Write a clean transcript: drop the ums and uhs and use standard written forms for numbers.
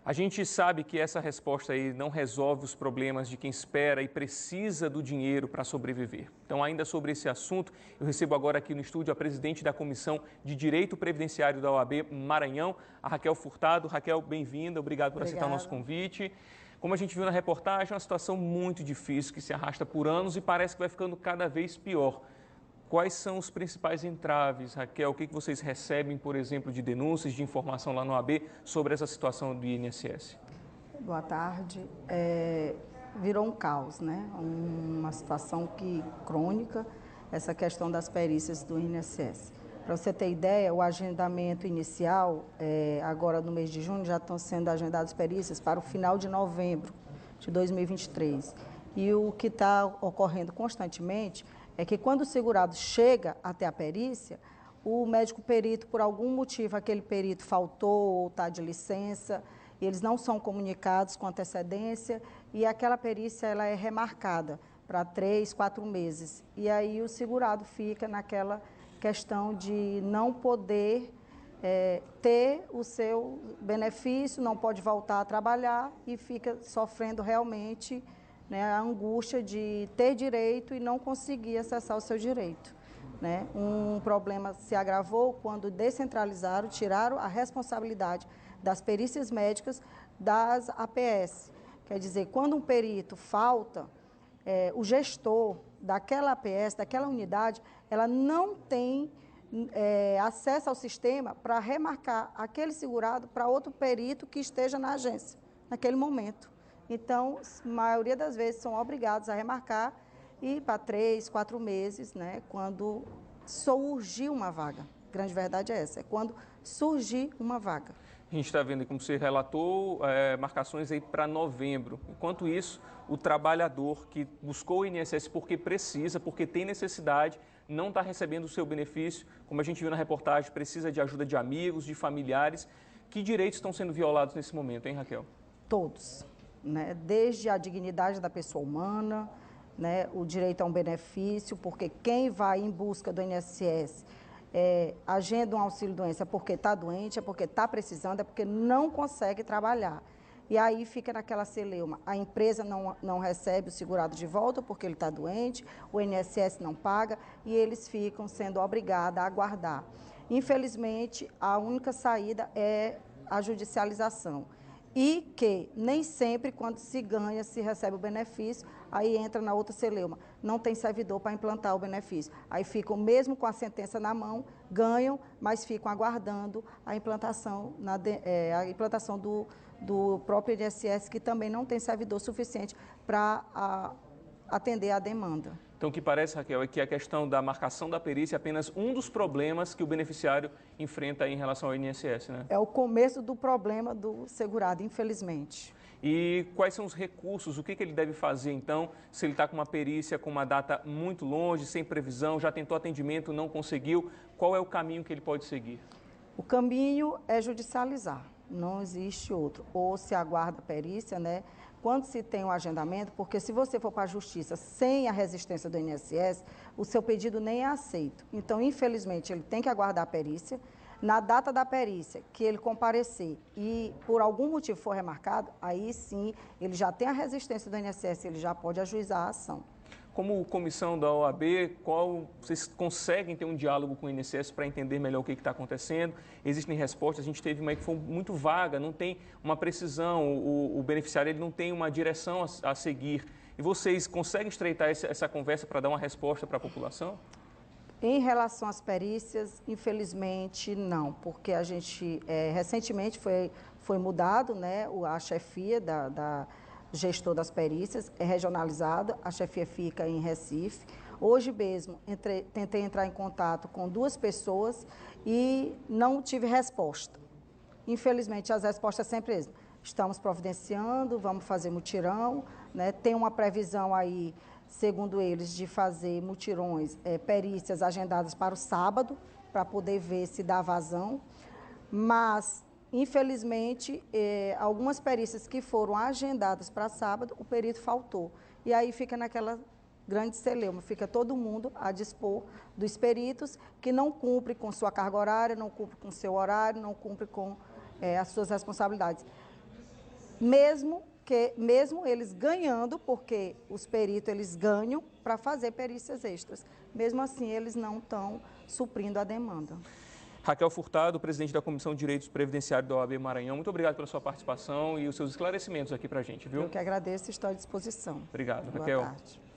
A gente sabe que essa resposta aí não resolve os problemas de quem espera e precisa do dinheiro para sobreviver. Então, ainda sobre esse assunto, eu recebo agora aqui no estúdio a presidente da Comissão de Direito Previdenciário da OAB Maranhão, a Raquel Furtado. Raquel, bem-vinda, obrigado por aceitar o nosso convite. Como a gente viu na reportagem, é uma situação muito difícil que se arrasta por anos e parece que vai ficando cada vez pior. Quais são os principais entraves, Raquel? O que vocês recebem, por exemplo, de denúncias, de informação lá no OAB sobre essa situação do INSS? Boa tarde. Virou um caos, né? Uma situação crônica, essa questão das perícias do INSS. Para você ter ideia, o agendamento inicial, agora no mês de junho, já estão sendo agendadas perícias para o final de novembro de 2023. E o que está ocorrendo constantemente é que quando o segurado chega até a perícia, o médico perito, por algum motivo, aquele perito faltou ou está de licença, eles não são comunicados com antecedência e aquela perícia ela é remarcada para 3, 4 meses. E aí o segurado fica naquela questão de não poder ter o seu benefício, não pode voltar a trabalhar e fica sofrendo realmente, né, a angústia de ter direito e não conseguir acessar o seu direito. Né? Um problema se agravou quando descentralizaram, tiraram a responsabilidade das perícias médicas das APS. Quer dizer, quando um perito falta, o gestor daquela APS, daquela unidade, ela não tem acesso ao sistema para remarcar aquele segurado para outro perito que esteja na agência, naquele momento. Então, a maioria das vezes são obrigados a remarcar e para 3, 4 meses, né, quando surgir uma vaga. A grande verdade é essa, é quando surgir uma vaga. A gente está vendo, como você relatou, marcações aí para novembro. Enquanto isso, o trabalhador que buscou o INSS porque precisa, porque tem necessidade, não está recebendo o seu benefício, como a gente viu na reportagem, precisa de ajuda de amigos, de familiares. Que direitos estão sendo violados nesse momento, hein, Raquel? Todos. Né? Desde a dignidade da pessoa humana, né? O direito a um benefício, porque quem vai em busca do INSS agenda um auxílio-doença é porque está doente, é porque está precisando, é porque não consegue trabalhar. E aí fica naquela celeuma, a empresa não recebe o segurado de volta porque ele está doente, o INSS não paga e eles ficam sendo obrigados a aguardar. Infelizmente, a única saída é a judicialização. E que nem sempre, quando se ganha, se recebe o benefício, aí entra na outra celeuma. Não tem servidor para implantar o benefício. Aí ficam, mesmo com a sentença na mão, ganham, mas ficam aguardando a implantação, do próprio INSS, que também não tem servidor suficiente para atender à demanda. Então, o que parece, Raquel, é que a questão da marcação da perícia é apenas um dos problemas que o beneficiário enfrenta em relação ao INSS, né? É o começo do problema do segurado, infelizmente. E quais são os recursos? O que ele deve fazer, então, se ele está com uma perícia com uma data muito longe, sem previsão, já tentou atendimento, não conseguiu? Qual é o caminho que ele pode seguir? O caminho é judicializar, não existe outro. Ou se aguarda a perícia, né? Quando se tem um agendamento, porque se você for para a justiça sem a resistência do INSS, o seu pedido nem é aceito. Então, infelizmente, ele tem que aguardar a perícia. Na data da perícia, que ele comparecer e por algum motivo for remarcado, aí sim, ele já tem a resistência do INSS, ele já pode ajuizar a ação. Como comissão da OAB, vocês conseguem ter um diálogo com o INSS para entender melhor o que está acontecendo? Existem respostas, a gente teve uma que foi muito vaga, não tem uma precisão, o beneficiário ele não tem uma direção a seguir. E vocês conseguem estreitar essa conversa para dar uma resposta para a população? Em relação às perícias, infelizmente não, porque a gente recentemente foi mudado, né, a chefia da gestor das perícias, é regionalizada, a chefia fica em Recife. Hoje mesmo tentei entrar em contato com 2 pessoas e não tive resposta. Infelizmente as respostas sempre mesmo. Estamos providenciando, vamos fazer mutirão, né? Tem uma previsão aí, segundo eles, de fazer mutirões, perícias agendadas para o sábado, para poder ver se dá vazão, mas infelizmente, algumas perícias que foram agendadas para sábado, o perito faltou. E aí fica naquela grande celeuma, fica todo mundo a dispor dos peritos que não cumpre com sua carga horária, não cumpre com seu horário, não cumpre com as suas responsabilidades. mesmo eles ganhando, porque os peritos eles ganham para fazer perícias extras. Mesmo assim, eles não estão suprindo a demanda. Raquel Furtado, presidente da Comissão de Direitos Previdenciários da OAB Maranhão, muito obrigado pela sua participação e os seus esclarecimentos aqui para a gente, viu? Eu que agradeço e estou à disposição. Obrigado, Boa Raquel. tarde.